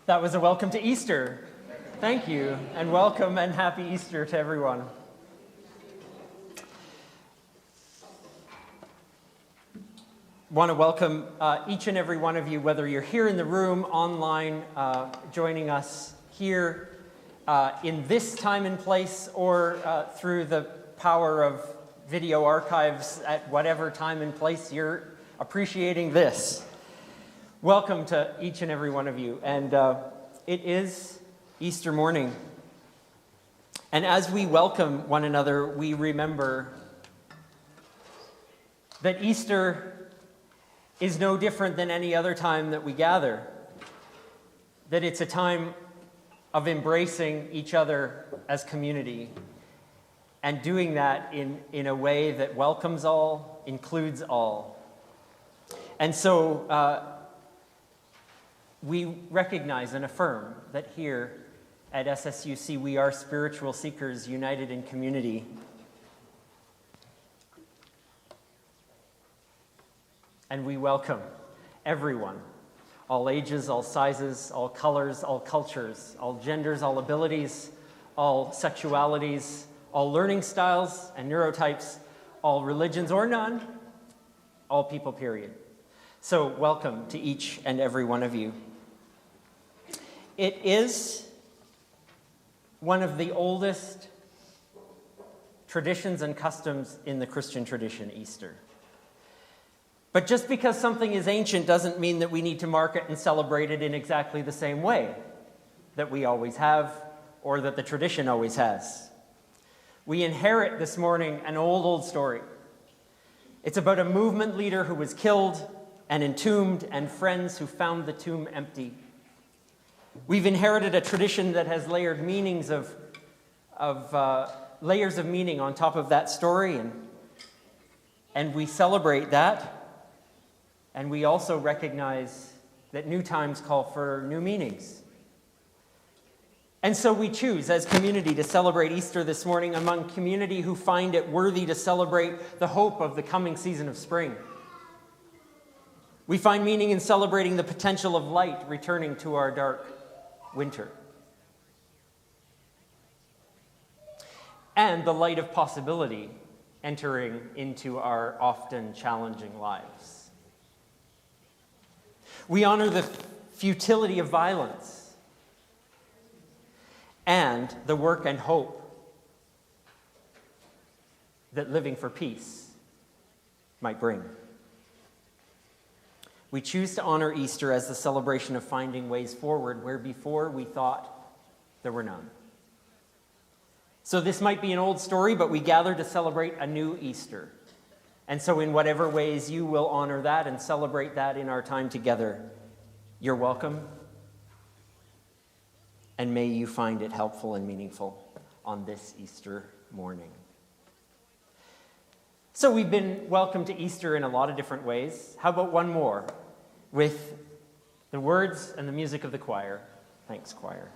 That was a welcome to Easter. Thank you, and welcome and happy Easter to everyone. Want to welcome each and every one of you, whether you're here in the room, online, joining us here in this time and place, or through the power of video archives at whatever time and place you're appreciating this. Welcome to each and every one of you. And it is Easter morning. And as we welcome one another, we remember that Easter is no different than any other time that we gather. That it's a time of embracing each other as community and doing that in a way that welcomes all, includes all. And so we recognize and affirm that here at SSUC we are spiritual seekers united in community. And we welcome everyone, all ages, all sizes, all colors, all cultures, all genders, all abilities, all sexualities, all learning styles and neurotypes, all religions or none, all people, period. So welcome to each and every one of you. It is one of the oldest traditions and customs in the Christian tradition, Easter. But just because something is ancient doesn't mean that we need to mark it and celebrate it in exactly the same way that we always have or that the tradition always has. We inherit this morning an old story. It's about a movement leader who was killed and entombed and friends who found the tomb empty. We've inherited a tradition that has layered meanings layers of meaning on top of that story, and we celebrate that. And we also recognize that new times call for new meanings. And so we choose as community to celebrate Easter this morning among community who find it worthy to celebrate the hope of the coming season of spring. We find meaning in celebrating the potential of light returning to our dark winter. And the light of possibility entering into our often challenging lives. We honor the futility of violence and the work and hope that living for peace might bring. We choose to honor Easter as the celebration of finding ways forward where before we thought there were none. So this might be an old story, but we gather to celebrate a new Easter. And so in whatever ways you will honor that and celebrate that in our time together, you're welcome. And may you find it helpful and meaningful on this Easter morning. So we've been welcomed to Easter in a lot of different ways. How about one more with the words and the music of the choir? Thanks, choir.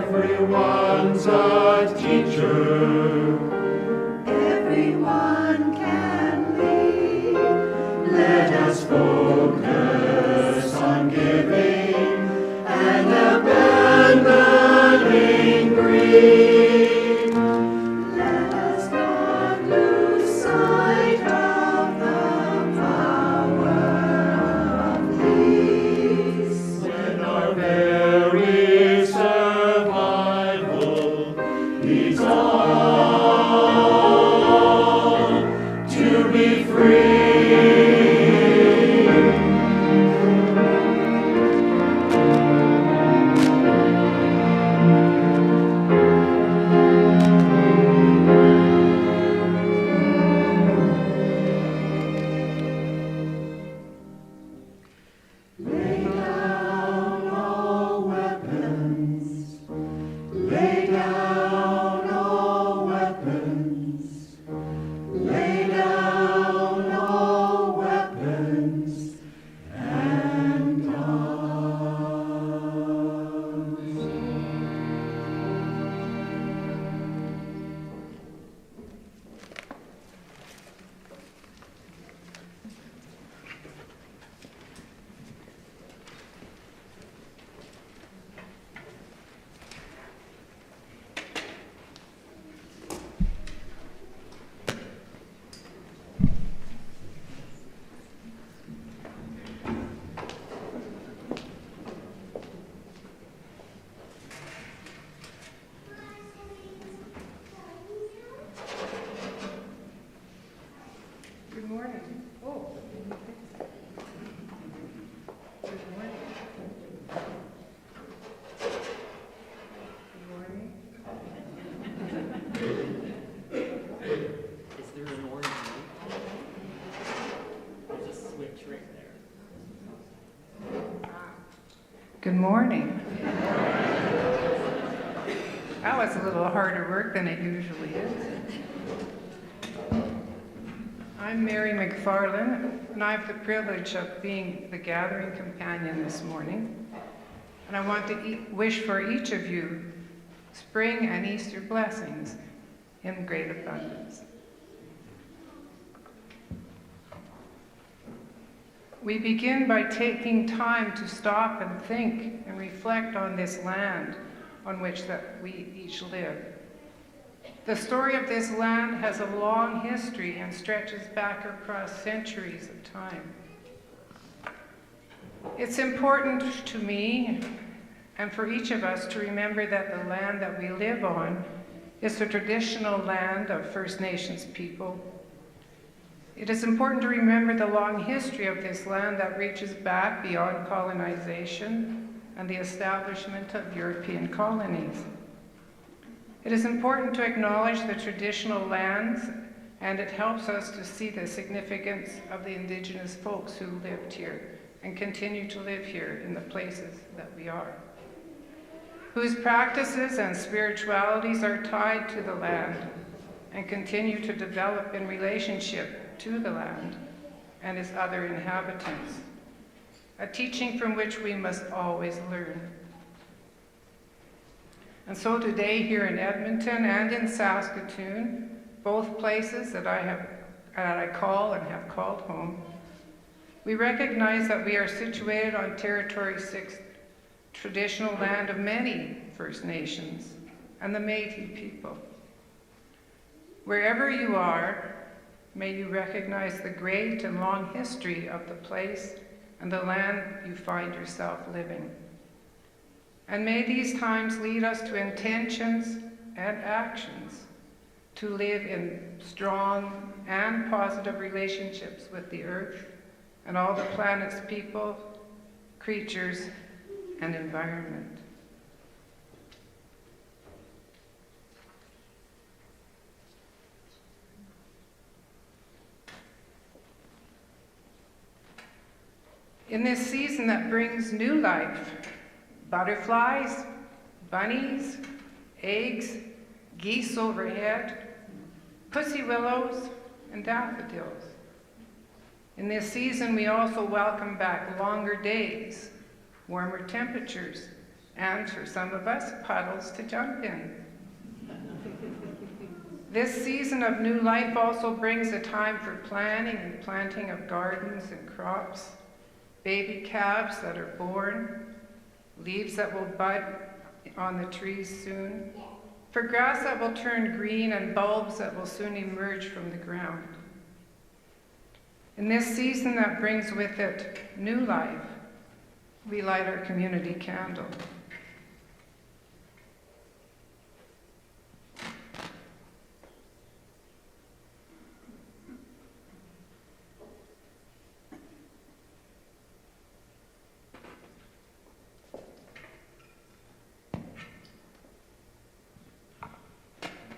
Everyone's a teacher. Everyone can lead. Let us focus on giving and abandoning greed. Let us not lose sight of the power of peace. When our very survival needs all to be free. Lay down all weapons. Lay down all weapons. Lay down all weapons and arms. Good morning. Oh. Good morning. Good morning. Is there an orange light? There's a switch right there. Good morning. That was a little harder work than it usually is. I'm Mary McFarlane, and I have the privilege of being the gathering companion this morning. And I want to wish for each of you spring and Easter blessings in great abundance. We begin by taking time to stop and think and reflect on this land on which that we each live. The story of this land has a long history and stretches back across centuries of time. It's important to me and for each of us to remember that the land that we live on is the traditional land of First Nations people. It is important to remember the long history of this land that reaches back beyond colonization and the establishment of European colonies. It is important to acknowledge the traditional lands, and it helps us to see the significance of the Indigenous folks who lived here and continue to live here in the places that we are, whose practices and spiritualities are tied to the land and continue to develop in relationship to the land and its other inhabitants, a teaching from which we must always learn. And so today here in Edmonton and in Saskatoon, both places that I call and have called home, we recognize that we are situated on Territory 6, traditional land of many First Nations and the Métis people. Wherever you are, may you recognize the great and long history of the place and the land you find yourself living. And may these times lead us to intentions and actions to live in strong and positive relationships with the earth and all the planet's people, creatures, and environment. In this season that brings new life, butterflies, bunnies, eggs, geese overhead, pussy willows, and daffodils. In this season, we also welcome back longer days, warmer temperatures, and for some of us, puddles to jump in. This season of new life also brings a time for planning and planting of gardens and crops, baby calves that are born, leaves that will bud on the trees soon, for grass that will turn green and bulbs that will soon emerge from the ground. In this season that brings with it new life, we light our community candle.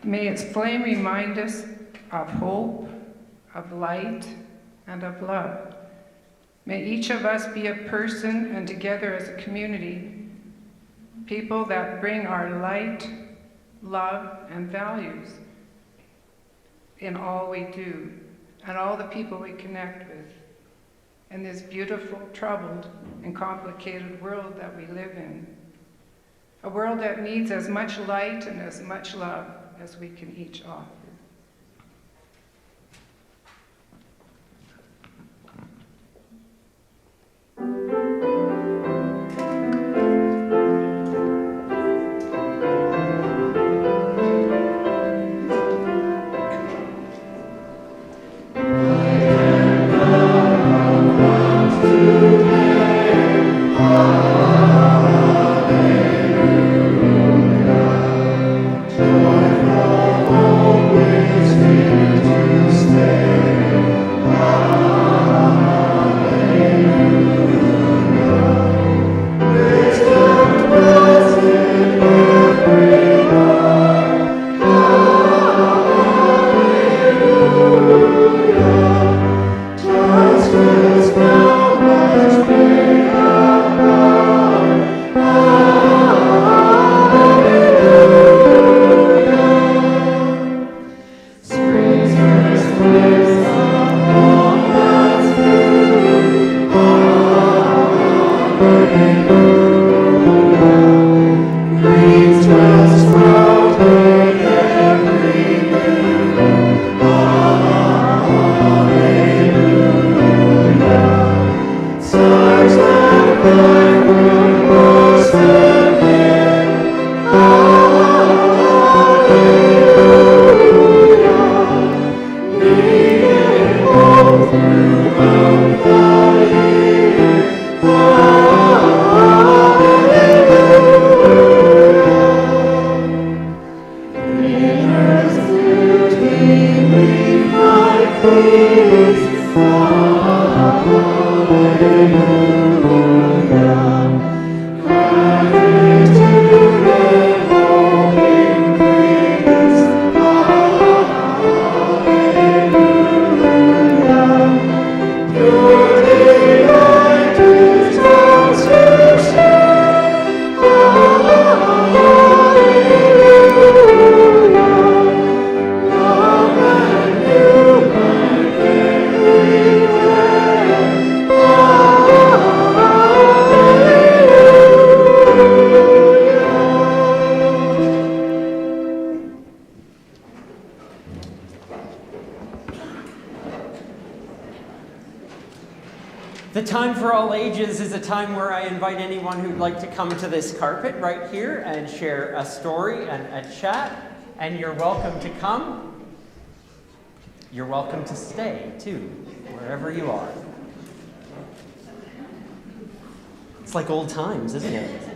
May its flame remind us of hope, of light, and of love. May each of us be a person, and together as a community, people that bring our light, love, and values in all we do, and all the people we connect with, in this beautiful, troubled, and complicated world that we live in. A world that needs as much light and as much love as we can each offer. Hallelujah. Ages is a time where I invite anyone who'd like to come to this carpet right here and share a story and a chat. And you're welcome to come. You're welcome to stay, too, wherever you are. It's like old times, isn't it?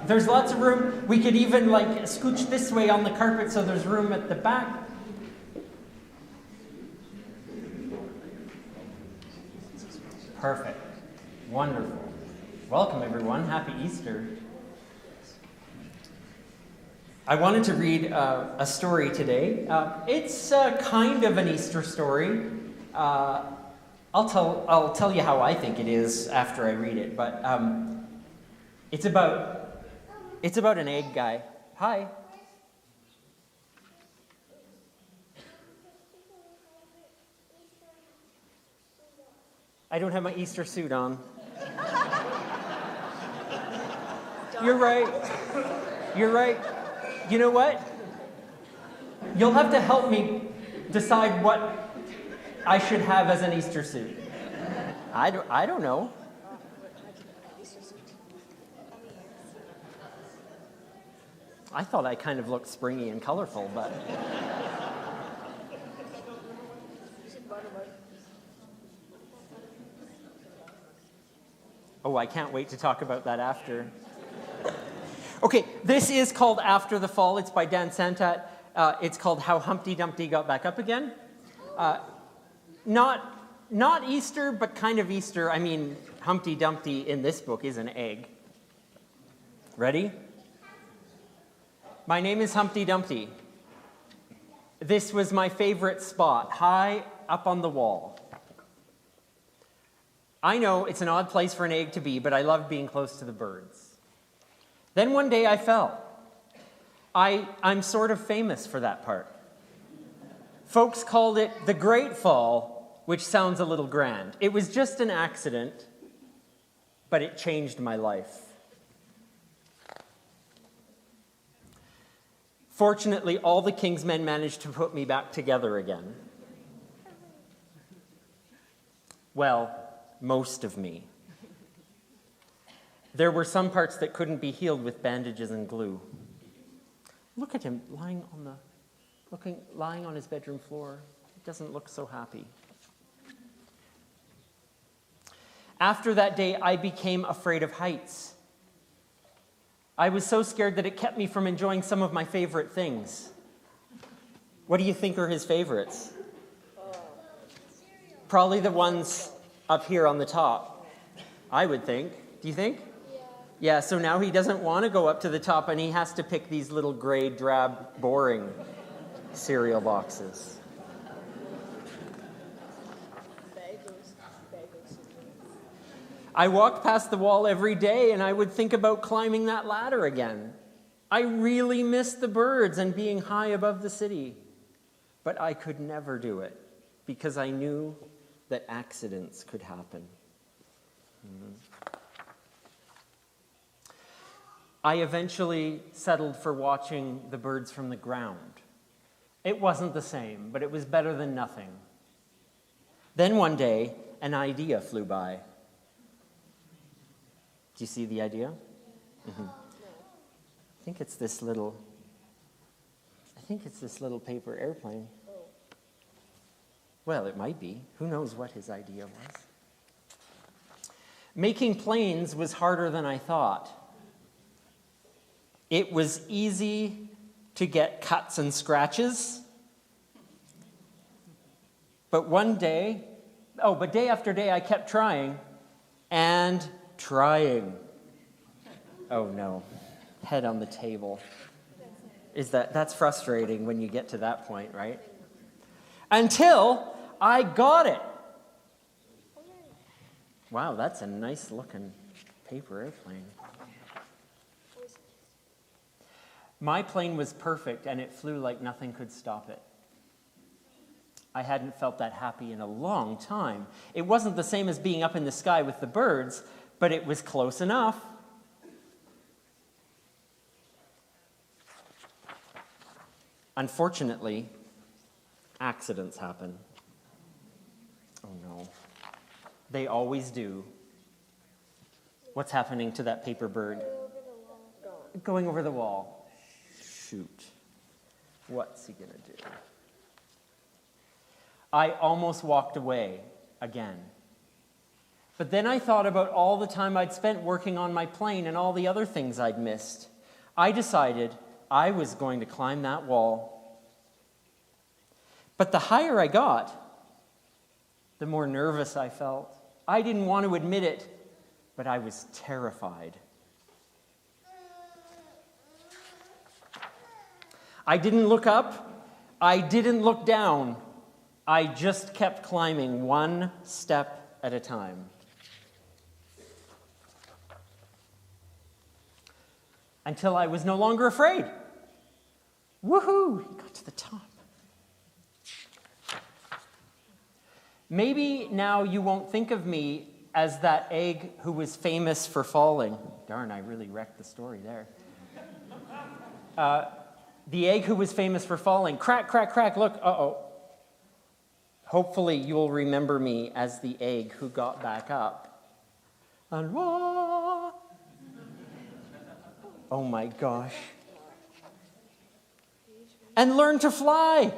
There's lots of room. We could even scooch this way on the carpet so there's room at the back. Perfect. Wonderful. Welcome, everyone. Happy Easter. I wanted to read a story today. It's kind of an Easter story. I'll tell you how I think it is after I read it, but it's about an egg guy. Hi. I don't have my Easter suit on. You're right. You're right. You know what? You'll have to help me decide what I should have as an Easter suit. I don't know. I thought I kind of looked springy and colorful, but... Oh, I can't wait to talk about that after. Okay, this is called After the Fall. It's by Dan Santat. It's called How Humpty Dumpty Got Back Up Again. Not Easter, but kind of Easter. I mean, Humpty Dumpty in this book is an egg. Ready? My name is Humpty Dumpty. This was my favorite spot, high up on the wall. I know it's an odd place for an egg to be, but I love being close to the birds. Then one day I fell. I'm sort of famous for that part. Folks called it the Great Fall, which sounds a little grand. It was just an accident, but it changed my life. Fortunately, all the king's men managed to put me back together again. Well, most of me. There were some parts that couldn't be healed with bandages and glue. Look at him lying on his bedroom floor. He doesn't look so happy. After that day, I became afraid of heights. I was so scared that it kept me from enjoying some of my favorite things. What do you think are his favorites? Probably the ones up here on the top, I would think. Do you think? Yeah, so now he doesn't want to go up to the top and he has to pick these little gray, drab, boring cereal boxes. I walked past the wall every day and I would think about climbing that ladder again. I really missed the birds and being high above the city. But I could never do it because I knew that accidents could happen. I eventually settled for watching the birds from the ground. It wasn't the same, but it was better than nothing. Then one day, an idea flew by. Do you see the idea? Mm-hmm. I think it's this little paper airplane. Well, it might be. Who knows what his idea was? Making planes was harder than I thought. It was easy to get cuts and scratches. But day after day, I kept trying and trying. Oh no, head on the table. That's frustrating when you get to that point, right? Until I got it. Wow, that's a nice looking paper airplane. My plane was perfect, and it flew like nothing could stop it. I hadn't felt that happy in a long time. It wasn't the same as being up in the sky with the birds, but it was close enough. Unfortunately, accidents happen. Oh no. They always do. What's happening to that paper bird? Going over the wall. Shoot. What's he gonna do? I almost walked away again. But then I thought about all the time I'd spent working on my plane and all the other things I'd missed. I decided I was going to climb that wall. But the higher I got, the more nervous I felt. I didn't want to admit it, but I was terrified. I didn't look up. I didn't look down. I just kept climbing one step at a time. Until I was no longer afraid. Woohoo! He got to the top. Maybe now you won't think of me as that egg who was famous for falling. Darn, I really wrecked the story there. The egg who was famous for falling. Crack, crack, crack, look, uh-oh. Hopefully you'll remember me as the egg who got back up. And wah! Oh my gosh. And learn to fly.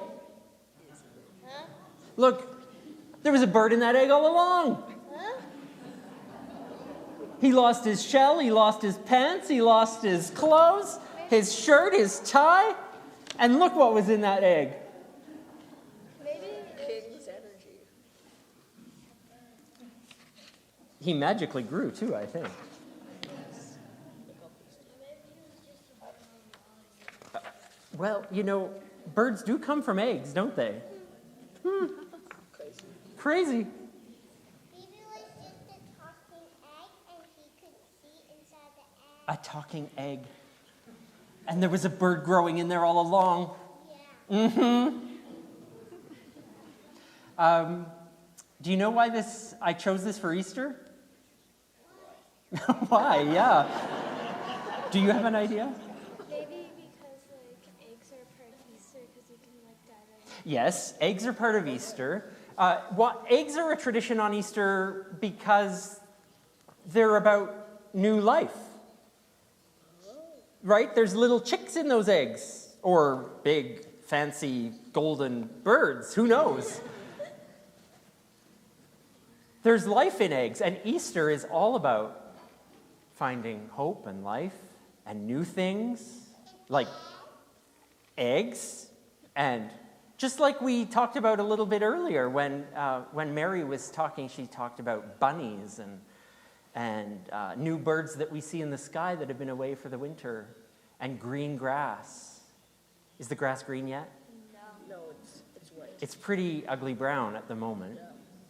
Look, there was a bird in that egg all along. He lost his shell, he lost his pants, he lost his clothes, his shirt, his tie, and look what was in that egg. Maybe King's energy. He magically grew too, I think. Well, you know, birds do come from eggs, don't they? Crazy. Maybe it was just a talking egg and he could see inside the egg. A talking egg. And there was a bird growing in there all along. Yeah. Do you know why I chose this for Easter? Why? Yeah. Do you have an idea? Maybe because like eggs are part of Easter because you can like dye them. Yes, eggs are part of Easter. Eggs are a tradition on Easter because they're about new life. Right? There's little chicks in those eggs. Or big, fancy, golden birds. Who knows? There's life in eggs. And Easter is all about finding hope and life and new things. Like eggs. And just like we talked about a little bit earlier when Mary was talking, she talked about bunnies and new birds that we see in the sky that have been away for the winter, and green grass. Is the grass green yet? No, it's white. It's pretty ugly brown at the moment.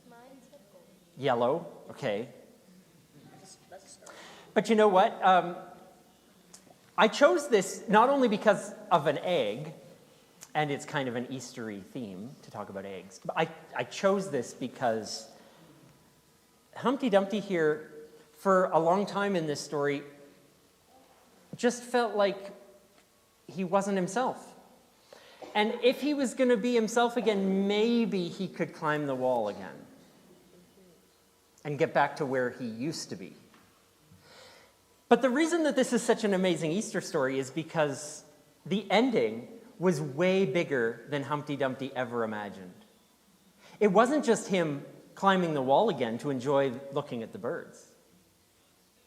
Mine's purple. Yellow, okay. That's a start. But you know what? I chose this not only because of an egg, and it's kind of an Eastery theme to talk about eggs, but I chose this because Humpty Dumpty here, for a long time in this story, just felt like he wasn't himself. And if he was going to be himself again, maybe he could climb the wall again and get back to where he used to be. But the reason that this is such an amazing Easter story is because the ending was way bigger than Humpty Dumpty ever imagined. It wasn't just him climbing the wall again to enjoy looking at the birds.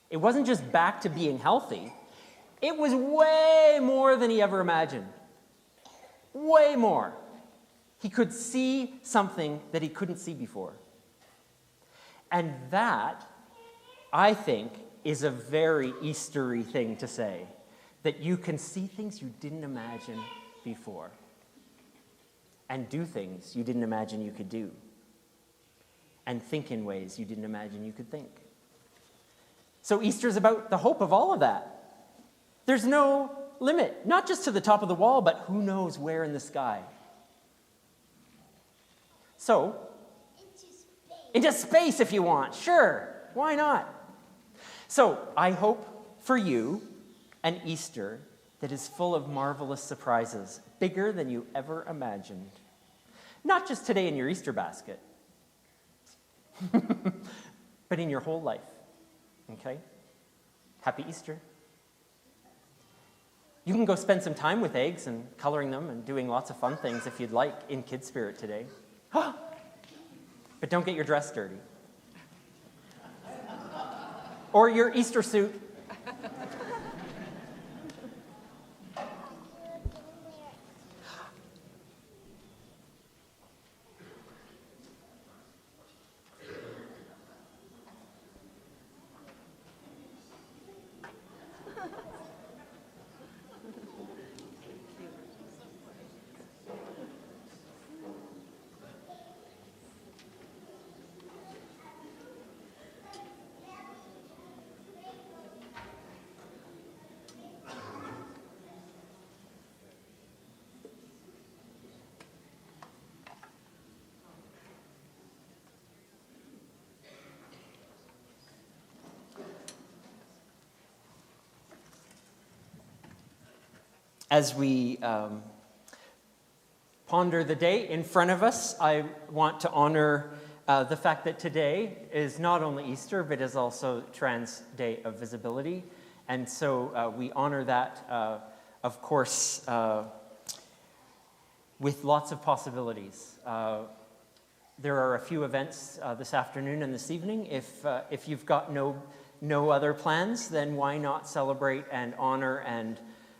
It wasn't just back to being healthy. It was way more than he ever imagined. Way more. He could see something that he couldn't see before. And that, I think, is a very Eastery thing to say, that you can see things you didn't imagine before and do things you didn't imagine you could do and think in ways you didn't imagine you could think. So Easter's about the hope of all of that. There's no limit, not just to the top of the wall, but who knows where in the sky. So, into space if you want, sure, why not? So, I hope for you an Easter that is full of marvelous surprises, bigger than you ever imagined. Not just today in your Easter basket, but in your whole life, okay? Happy Easter. You can go spend some time with eggs and coloring them and doing lots of fun things if you'd like in Kid Spirit today. But don't get your dress dirty. Or your Easter suit. As we ponder the day in front of us, I want to honor the fact that today is not only Easter, but is also Trans Day of Visibility. And so we honor that, of course, with lots of possibilities. There are a few events this afternoon and this evening. If you've got no other plans, then why not celebrate and honor and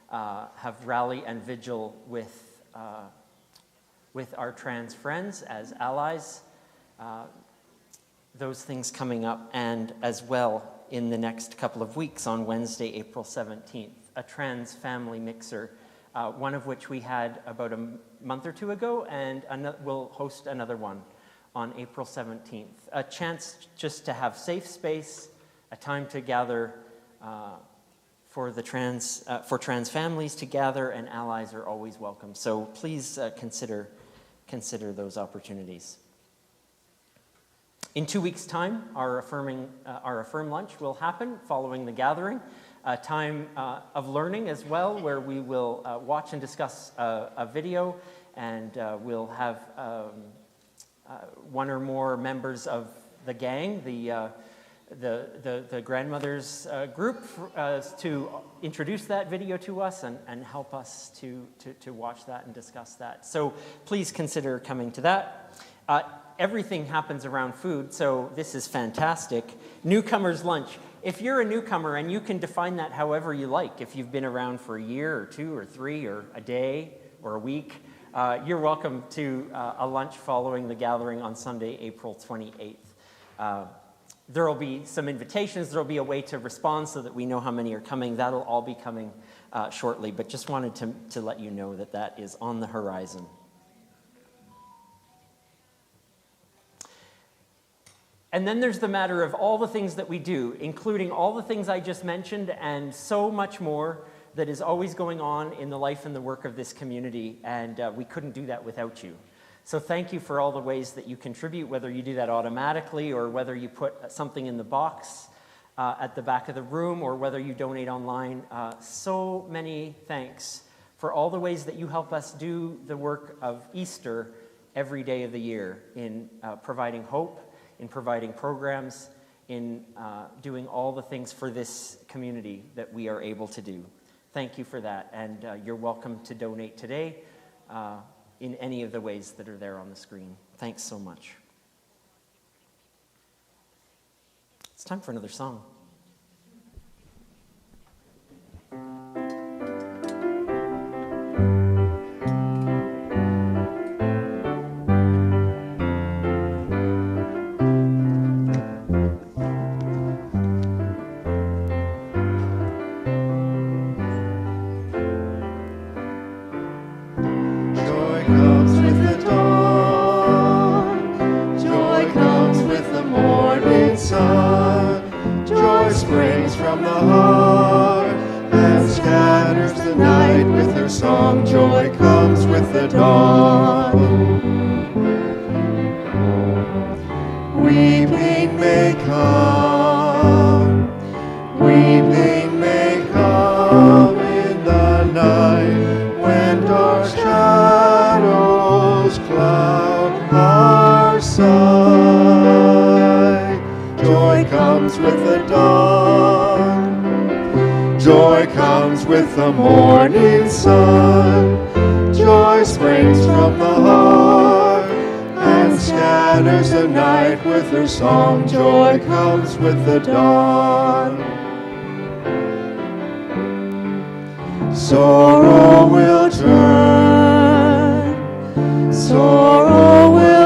have rally and vigil with our trans friends as allies. Those things coming up, and as well in the next couple of weeks on Wednesday, April 17th, a trans family mixer, one of which we had about a month or two ago, and we'll host another one on April 17th. A chance just to have safe space, a time to gather for trans families to gather, and allies are always welcome. So please consider those opportunities. In 2 weeks' time, our Affirm lunch will happen following the gathering. A time of learning as well, where we will watch and discuss a video, and we'll have one or more members of the gang, the grandmothers group, to introduce that video to us and help us to watch that and discuss that. So please consider coming to that. Everything happens around food, so this is fantastic. Newcomers lunch. If you're a newcomer, and you can define that however you like, if you've been around for a year or 2 or 3 or a day or a week, you're welcome to a lunch following the gathering on Sunday, April 28th. There will be some invitations. There will be a way to respond so that we know how many are coming. That'll all be coming shortly, but just wanted to let you know that that is on the horizon. And then there's the matter of all the things that we do, including all the things I just mentioned and so much more that is always going on in the life and the work of this community, and we couldn't do that without you. So thank you for all the ways that you contribute, whether you do that automatically or whether you put something in the box at the back of the room or whether you donate online. So many thanks for all the ways that you help us do the work of Easter every day of the year in providing hope, in providing programs, in doing all the things for this community that we are able to do. Thank you for that, and you're welcome to donate today in any of the ways that are there on the screen. Thanks so much. It's time for another song. From the heart that scatters the night with her song. Joy comes with the dawn. Weeping may come, weeping may come in the night when dark shadows cloud our sight. Joy comes with the dawn, joy comes with the morning sun. Joy springs from the heart and scatters the night with her song. Joy comes with the dawn. Sorrow will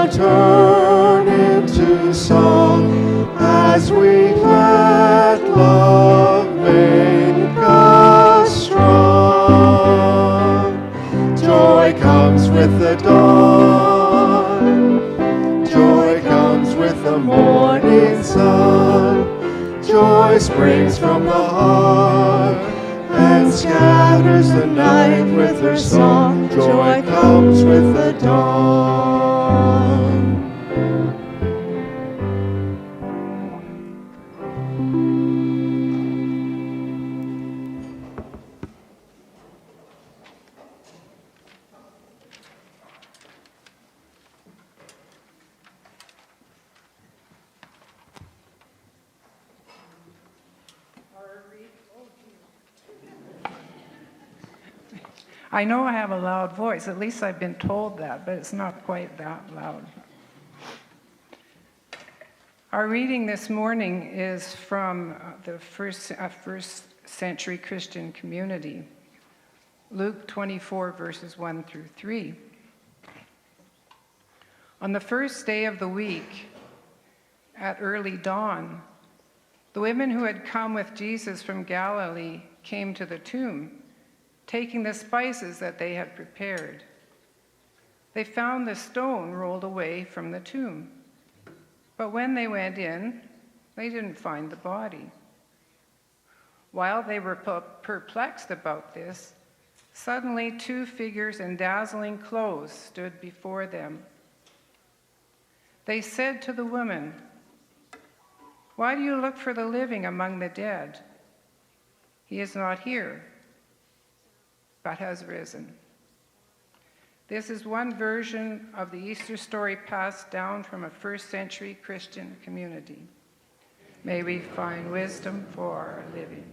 turn into song as we let love make us strong. Joy comes with the dawn, joy comes with the morning sun. Joy springs from the heart and scatters the night with her song. Joy comes with the dawn. I know I have a loud voice, at least I've been told that, but it's not quite that loud. Our reading this morning is from the first century Christian community, Luke 24, verses 1 through 3. On the first day of the week, at early dawn, the women who had come with Jesus from Galilee came to the tomb, taking the spices that they had prepared. They found the stone rolled away from the tomb. But when they went in, they didn't find the body. While they were perplexed about this, suddenly two figures in dazzling clothes stood before them. They said to the woman, "Why do you look for the living among the dead? He is not here, but has risen." This is one version of the Easter story passed down from a first century Christian community. May we find wisdom for our living.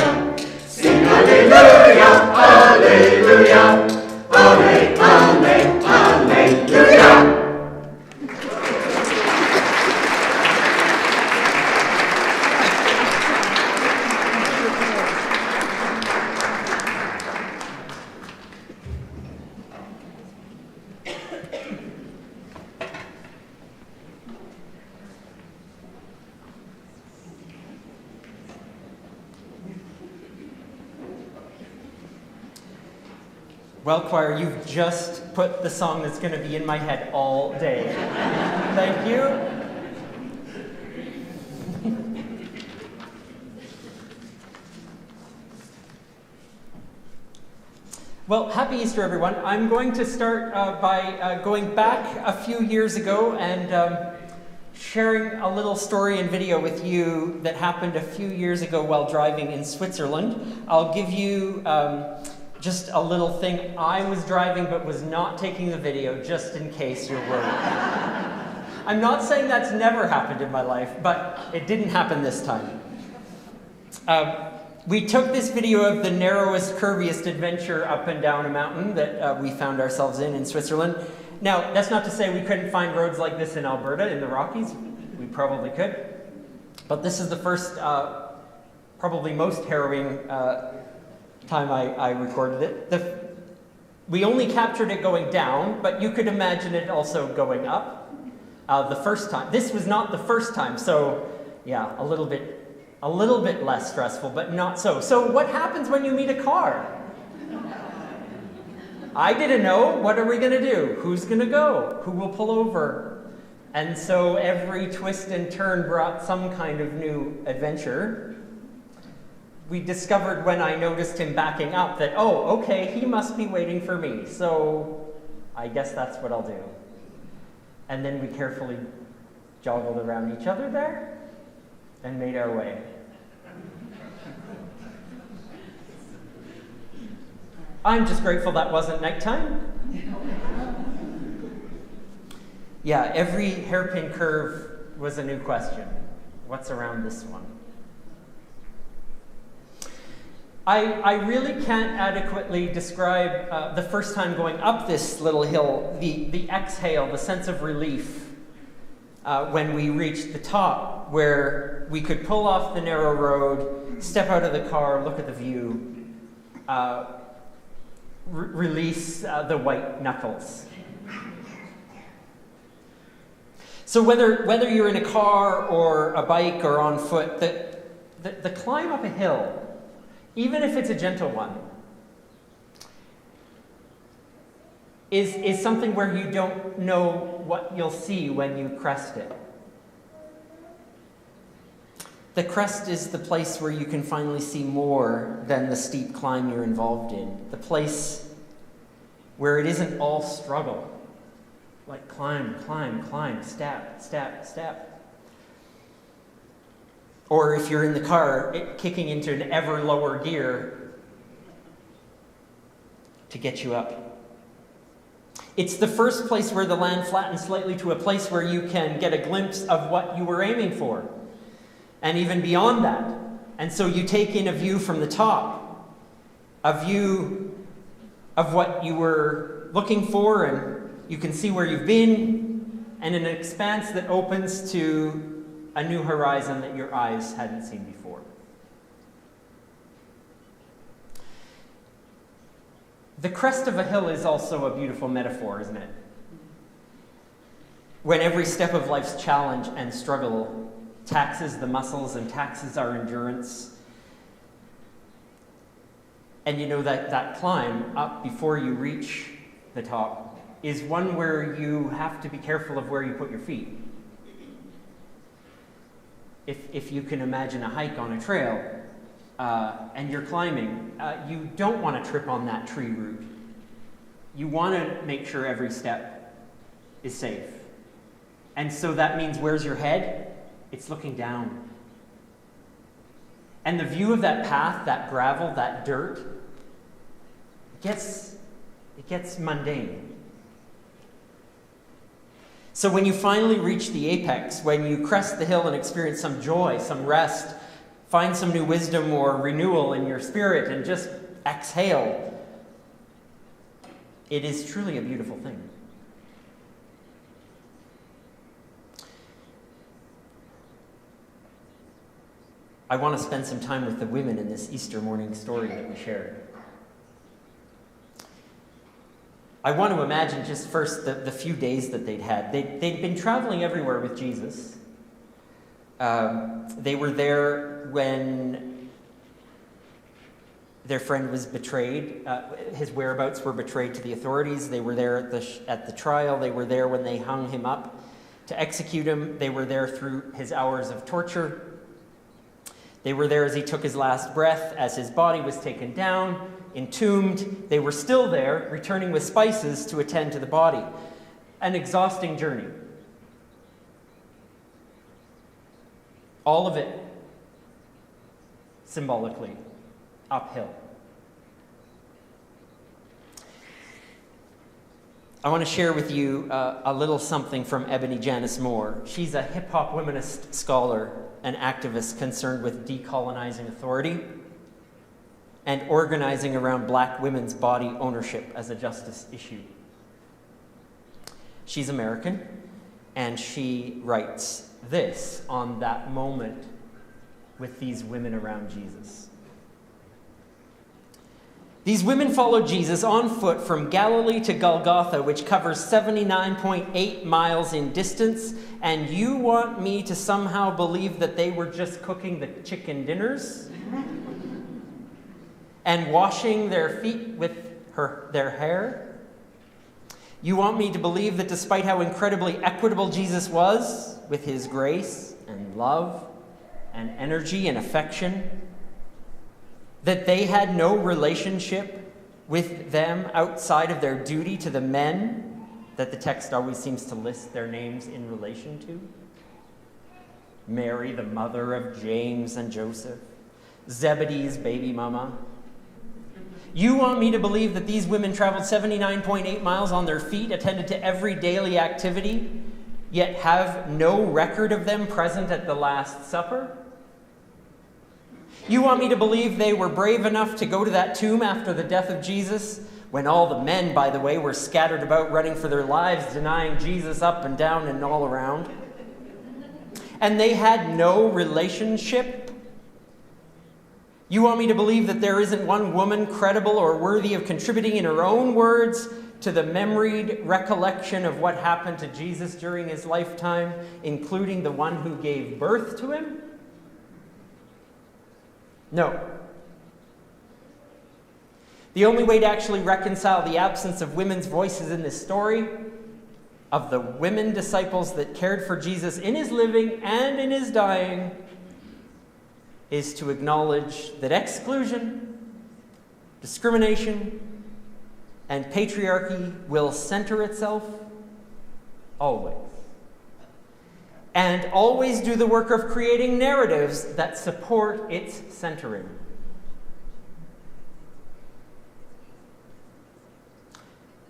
hallelujah. Sing hallelujah, hallelujah. Halle, halle, hallelujah. Well, choir, you've just put the song that's going to be in my head all day. Thank you. Well, happy Easter, everyone. I'm going to start by going back a few years ago and sharing a little story and video with you that happened a few years ago while driving in Switzerland. I'll give you just a little thing. I was driving but was not taking the video, just in case you're worried. I'm not saying that's never happened in my life, but it didn't happen this time. We took this video of the narrowest, curviest adventure up and down a mountain that we found ourselves in Switzerland. Now, that's not to say we couldn't find roads like this in Alberta, in the Rockies. We probably could. But this is the first, probably most harrowing time I recorded it. We only captured it going down, but you could imagine it also going up the first time. This was not the first time, so yeah, a little bit less stressful, but not so. So what happens when you meet a car? I didn't know. What are we going to do? Who's going to go? Who will pull over? And so every twist and turn brought some kind of new adventure. We discovered when I noticed him backing up that, oh, okay, he must be waiting for me. So I guess that's what I'll do. And then we carefully joggled around each other there and made our way. I'm just grateful that wasn't nighttime. Yeah, every hairpin curve was a new question. What's around this one? I really can't adequately describe the first time going up this little hill, the exhale, the sense of relief when we reached the top, where we could pull off the narrow road, step out of the car, look at the view, release the white knuckles. So whether you're in a car or a bike or on foot, the climb up a hill, even if it's a gentle one, is something where you don't know what you'll see when you crest it. The crest is the place where you can finally see more than the steep climb you're involved in. The place where it isn't all struggle. Like climb, climb, climb, step, step, step. Or if you're in the car, kicking into an ever lower gear to get you up. It's the first place where the land flattens slightly to a place where you can get a glimpse of what you were aiming for. And even beyond that. And so you take in a view from the top. A view of what you were looking for, and you can see where you've been, and an expanse that opens to a new horizon that your eyes hadn't seen before. The crest of a hill is also a beautiful metaphor, isn't it? When every step of life's challenge and struggle taxes the muscles and taxes our endurance. And you know that climb up before you reach the top is one where you have to be careful of where you put your feet. If you can imagine a hike on a trail and you're climbing, you don't want to trip on that tree root. You want to make sure every step is safe. And so that means, where's your head? It's looking down. And the view of that path, that gravel, that dirt, it gets mundane. So when you finally reach the apex, when you crest the hill and experience some joy, some rest, find some new wisdom or renewal in your spirit and just exhale. It is truly a beautiful thing. I want to spend some time with the women in this Easter morning story that we shared. I want to imagine just first the few days that they'd had. They'd been traveling everywhere with Jesus. They were there when their friend was betrayed. His whereabouts were betrayed to the authorities. They were there at the trial. They were there when they hung him up to execute him. They were there through his hours of torture. They were there as he took his last breath, as his body was taken down, entombed. They were still there, returning with spices to attend to the body. An exhausting journey. All of it, symbolically, uphill. I want to share with you a little something from Ebony Janice Moore. She's a hip-hop womanist scholar, an activist concerned with decolonizing authority and organizing around Black women's body ownership as a justice issue. She's American, and she writes this on that moment with these women around Jesus. These women followed Jesus on foot from Galilee to Golgotha, which covers 79.8 miles in distance, and you want me to somehow believe that they were just cooking the chicken dinners and washing their feet with their hair? You want me to believe that despite how incredibly equitable Jesus was, with his grace and love and energy and affection, that they had no relationship with them outside of their duty to the men that the text always seems to list their names in relation to? Mary, the mother of James and Joseph, Zebedee's baby mama. You want me to believe that these women traveled 79.8 miles on their feet, attended to every daily activity, yet have no record of them present at the Last Supper? You want me to believe they were brave enough to go to that tomb after the death of Jesus, when all the men, by the way, were scattered about running for their lives, denying Jesus up and down and all around? And they had no relationship? You want me to believe that there isn't one woman credible or worthy of contributing in her own words to the memoried recollection of what happened to Jesus during his lifetime, including the one who gave birth to him? No. The only way to actually reconcile the absence of women's voices in this story, of the women disciples that cared for Jesus in his living and in his dying, is to acknowledge that exclusion, discrimination, and patriarchy will center itself always. And always do the work of creating narratives that support its centering.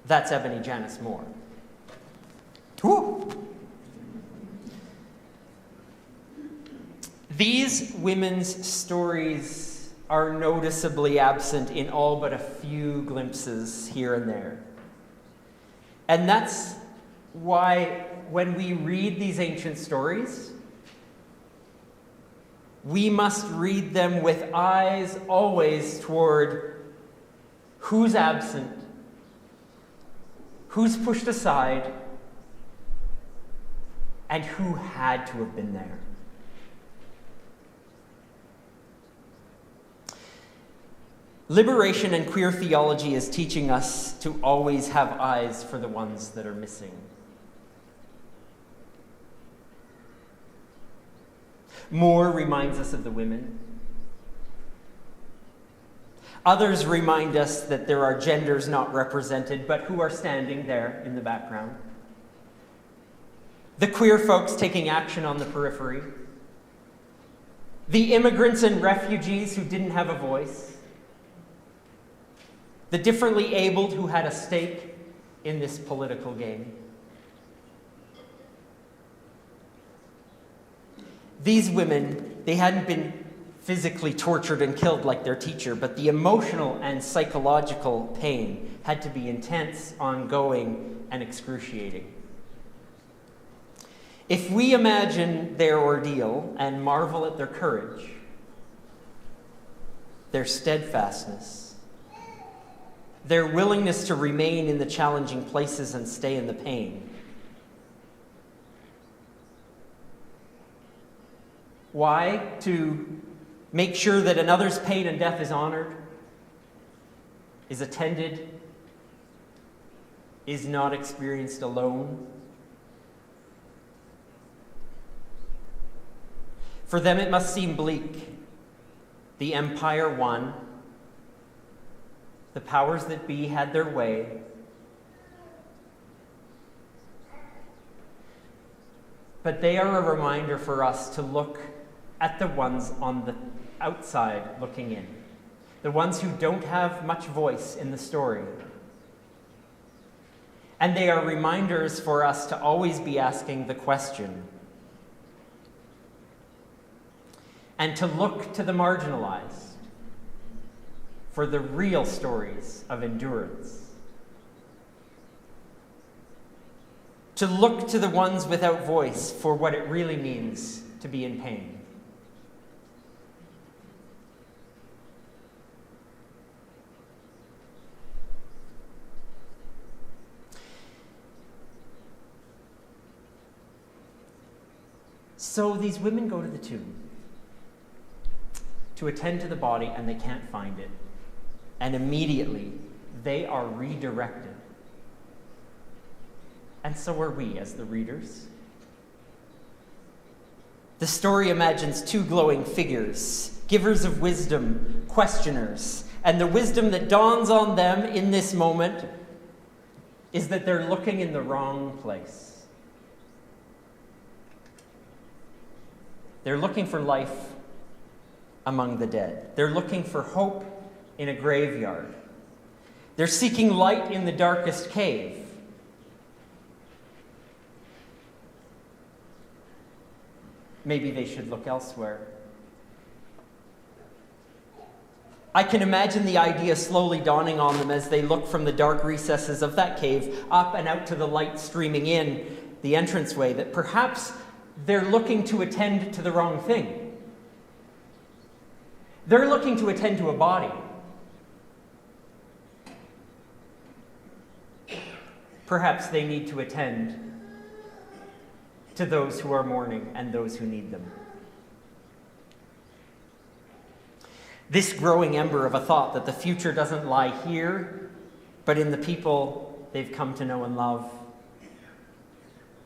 That's Ebony Janice Moore. Woo! These women's stories are noticeably absent in all but a few glimpses here and there. And that's why when we read these ancient stories, we must read them with eyes always toward who's absent, who's pushed aside, and who had to have been there. Liberation and queer theology is teaching us to always have eyes for the ones that are missing. Moore reminds us of the women. Others remind us that there are genders not represented, but who are standing there in the background. The queer folks taking action on the periphery. The immigrants and refugees who didn't have a voice. The differently abled who had a stake in this political game. These women, they hadn't been physically tortured and killed like their teacher, but the emotional and psychological pain had to be intense, ongoing, and excruciating. If we imagine their ordeal and marvel at their courage, their steadfastness, their willingness to remain in the challenging places and stay in the pain, why? To make sure that another's pain and death is honored, is attended, is not experienced alone. For them it must seem bleak. The empire won. The powers that be had their way. But they are a reminder for us to look at the ones on the outside looking in, the ones who don't have much voice in the story. And they are reminders for us to always be asking the question, and to look to the marginalized for the real stories of endurance. To look to the ones without voice for what it really means to be in pain. So these women go to the tomb to attend to the body, and they can't find it. And immediately, they are redirected. And so are we as the readers. The story imagines two glowing figures, givers of wisdom, questioners, and the wisdom that dawns on them in this moment is that they're looking in the wrong place. They're looking for life among the dead. They're looking for hope in a graveyard. They're seeking light in the darkest cave. Maybe they should look elsewhere. I can imagine the idea slowly dawning on them as they look from the dark recesses of that cave up and out to the light streaming in the entranceway, that perhaps they're looking to attend to the wrong thing. They're looking to attend to a body. Perhaps they need to attend to those who are mourning and those who need them. This growing ember of a thought that the future doesn't lie here, but in the people they've come to know and love.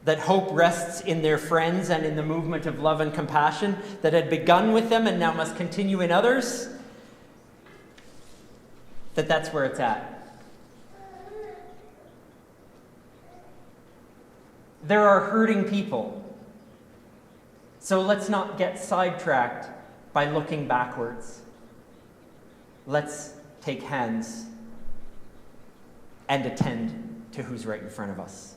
That hope rests in their friends and in the movement of love and compassion that had begun with them and now must continue in others. That's where it's at. There are hurting people. So let's not get sidetracked by looking backwards. Let's take hands and attend to who's right in front of us.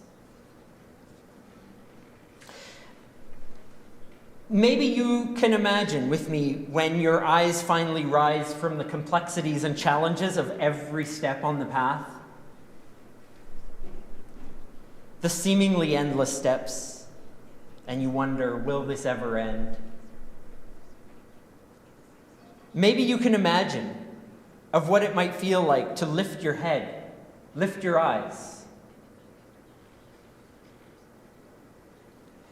Maybe you can imagine with me when your eyes finally rise from the complexities and challenges of every step on the path. The seemingly endless steps, and you wonder, will this ever end? Maybe you can imagine of what it might feel like to lift your head, lift your eyes.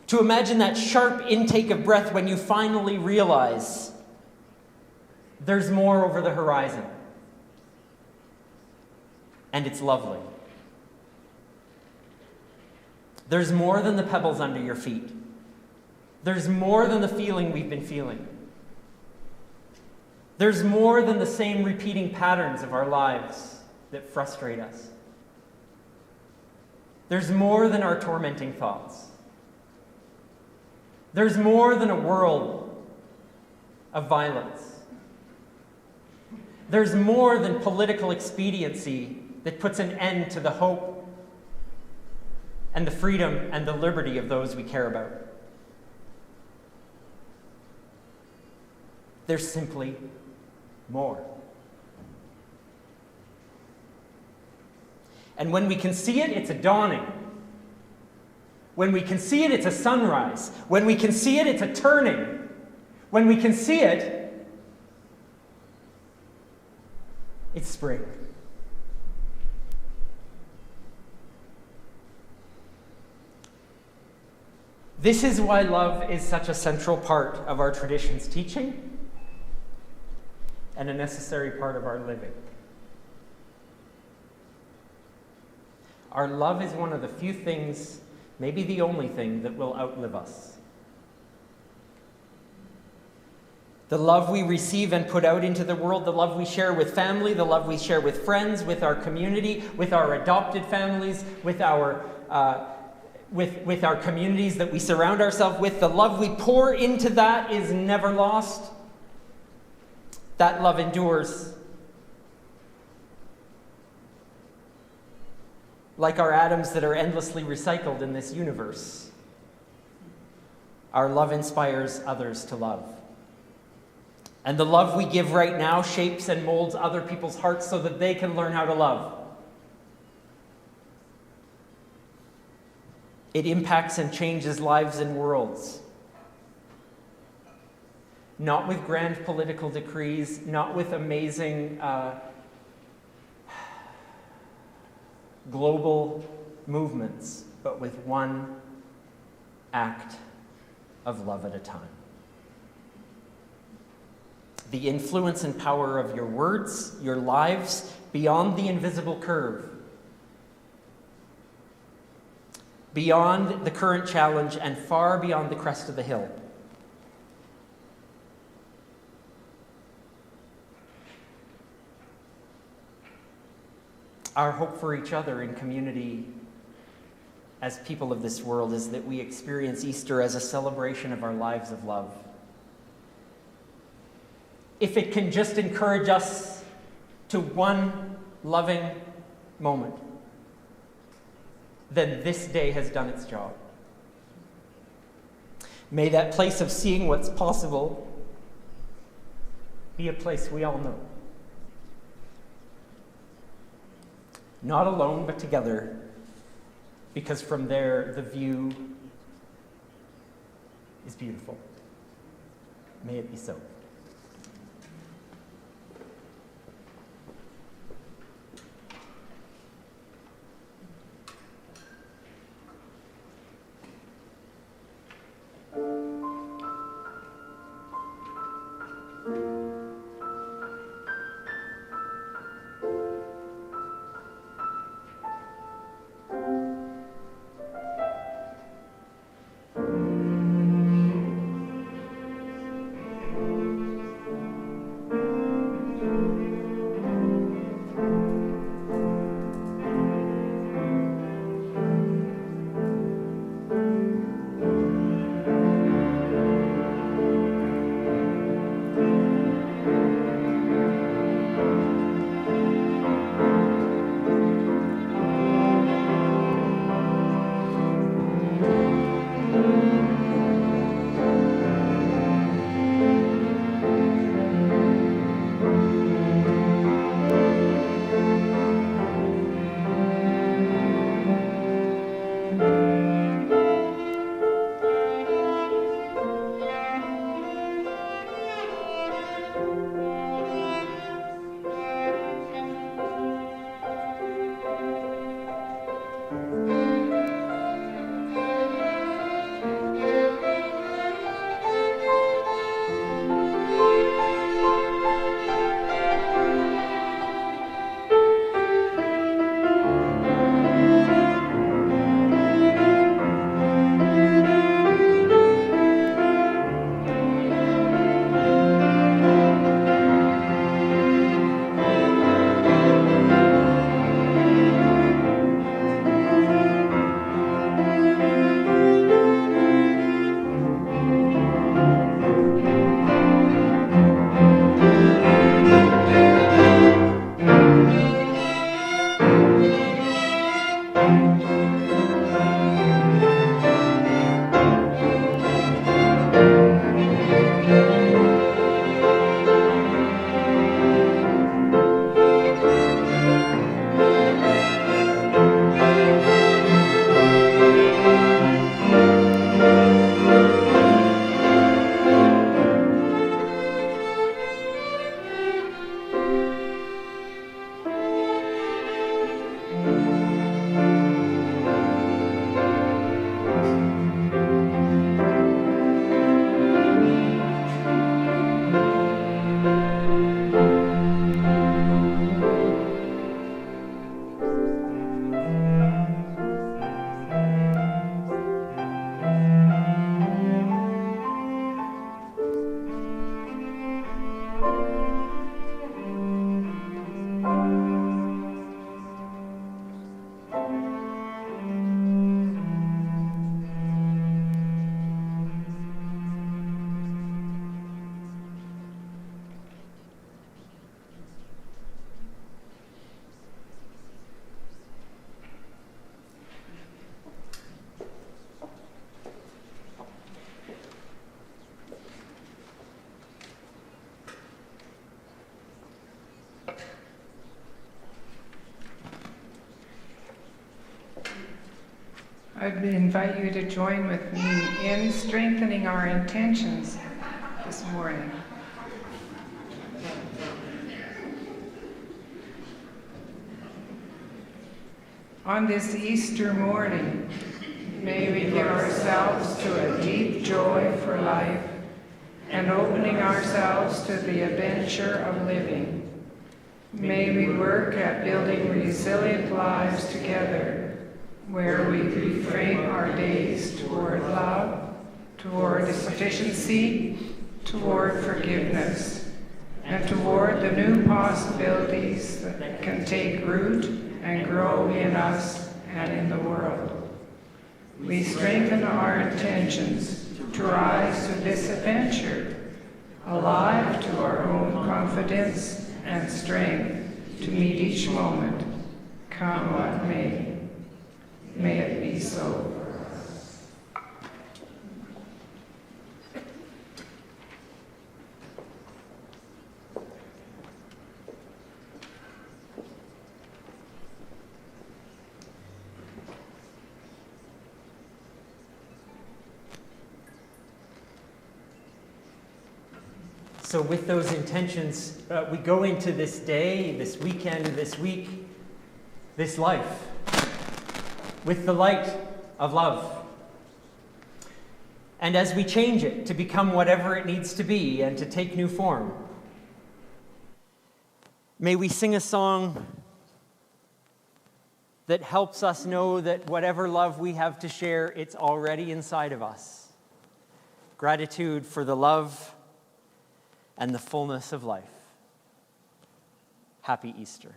To imagine that sharp intake of breath when you finally realize there's more over the horizon. And it's lovely. There's more than the pebbles under your feet. There's more than the feeling we've been feeling. There's more than the same repeating patterns of our lives that frustrate us. There's more than our tormenting thoughts. There's more than a world of violence. There's more than political expediency that puts an end to the hope and the freedom and the liberty of those we care about. There's simply more. And when we can see it, it's a dawning. When we can see it, it's a sunrise. When we can see it, it's a turning. When we can see it, it's spring. This is why love is such a central part of our tradition's teaching and a necessary part of our living. Our love is one of the few things, maybe the only thing, that will outlive us. The love we receive and put out into the world, the love we share with family, the love we share with friends, with our community, with our adopted families, with our communities that we surround ourselves with, the love we pour into that is never lost. That love endures. Like our atoms that are endlessly recycled in this universe, our love inspires others to love. And the love we give right now shapes and molds other people's hearts so that they can learn how to love. It impacts and changes lives and worlds. Not with grand political decrees, not with amazing global movements, but with one act of love at a time. The influence and power of your words, your lives, beyond the invisible curve, beyond the current challenge, and far beyond the crest of the hill. Our hope for each other in community as people of this world is that we experience Easter as a celebration of our lives of love. If it can just encourage us to one loving moment, then this day has done its job. May that place of seeing what's possible be a place we all know. Not alone, but together, because from there the view is beautiful. May it be so. I invite you to join with me in strengthening our intentions this morning. On this Easter morning, may we give ourselves to a deep joy for life and opening ourselves to the adventure of living. May we work at building resilient lives together, where we reframe our days toward love, toward sufficiency, toward forgiveness, and toward the new possibilities that can take root and grow in us and in the world. We strengthen our intentions to rise to this adventure, alive to our own confidence and strength to meet each moment, come what may. May it be so. So with those intentions, we go into this day, this weekend, this week, this life, with the light of love. And as we change it to become whatever it needs to be and to take new form, may we sing a song that helps us know that whatever love we have to share, it's already inside of us. Gratitude for the love and the fullness of life. Happy Easter.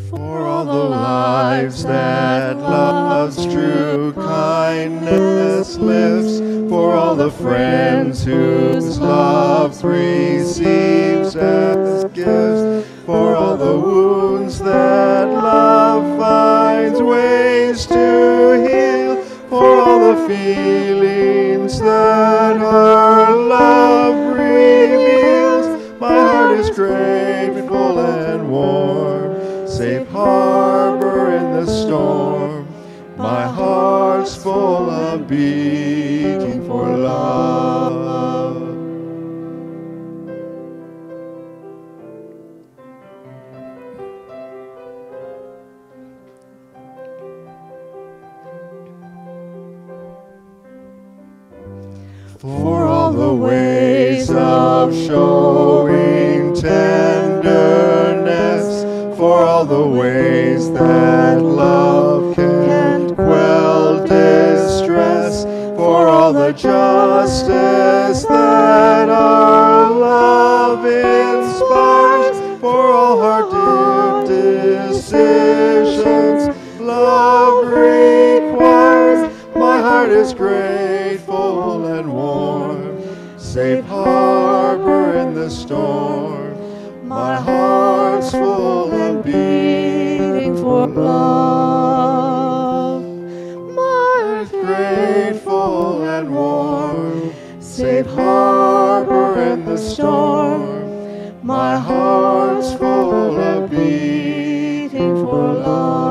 For all the lives that love's true kindness lifts, for all the friends whose love receives as gifts, for all the wounds that love finds ways to heal, for all the feelings that our love reveals, my heart is grateful and warm, safe harbor in the storm, my heart's full of beating for love. For all the ways of showing tenderness, for all the ways that love can quell distress, for all the justice that our love inspires, for all hard decisions love requires, my heart is grateful and warm, safe harbor in the storm, my heart's full and beating for love. My heart's grateful and warm, safe harbor in the storm, my heart's full of beating for love.